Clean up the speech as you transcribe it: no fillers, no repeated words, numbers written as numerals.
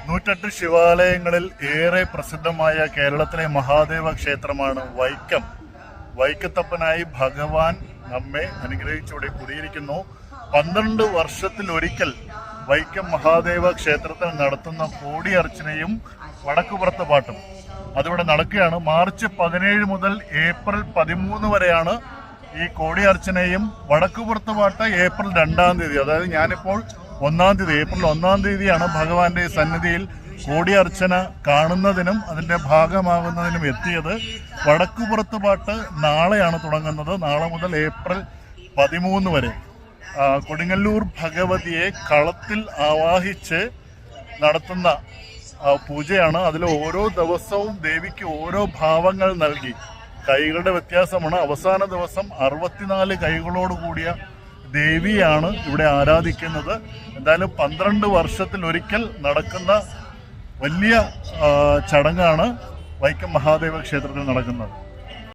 108 ശിവാലയങ്ങളിൽ ഏറെ പ്രസിദ്ധമായ കേരളത്തിലെ മഹാദേവ ക്ഷേത്രമാണ് വൈക്കം. വൈക്കത്തപ്പനായി ഭഗവാൻ നമ്മെ അനുഗ്രഹിച്ചൂടെ കുടിയിരിക്കുന്നു. 12 വർഷത്തിലൊരിക്കൽ വൈക്കം മഹാദേവ ക്ഷേത്രത്തിൽ നടത്തുന്ന കോടിയർച്ചനയും വടക്കുപുറത്ത് പാട്ടും അതിവിടെ നടക്കുകയാണ്. മാർച്ച് 17 മുതൽ ഏപ്രിൽ 13 വരെയാണ് ഈ കോടിയർച്ചനയും വടക്കുപുറത്ത് പാട്ട് ഏപ്രിൽ 2-ാം തീയതി. അതായത് ഞാനിപ്പോൾ 1-ാം തീയതി, ഏപ്രിൽ 1-ാം തീയതിയാണ് ഭഗവാന്റെ സന്നിധിയിൽ കോടിയർച്ചന കാണുന്നതിനും അതിൻ്റെ ഭാഗമാകുന്നതിനും എത്തിയത്. വടക്കുപുറത്ത് പാട്ട് നാളെയാണ് തുടങ്ങുന്നത്. നാളെ മുതൽ ഏപ്രിൽ 13 വരെ കൊടുങ്ങല്ലൂർ ഭഗവതിയെ കളത്തിൽ ആവാഹിച്ച് നടത്തുന്ന പൂജയാണ്. അതിൽ ഓരോ ദിവസവും ദേവിക്ക് ഓരോ ഭാവങ്ങൾ നൽകി കൈകളുടെ വ്യത്യാസമാണ്. അവസാന ദിവസം 64 കൈകളോട് കൂടിയ ദേവിയാണ് ഇവിടെ ആരാധിക്കുന്നത്. എന്തായാലും 12 വർഷത്തിലൊരിക്കൽ നടക്കുന്ന വലിയ ചടങ്ങാണ് വൈക്കം മഹാദേവ ക്ഷേത്രത്തിൽ നടക്കുന്നത്.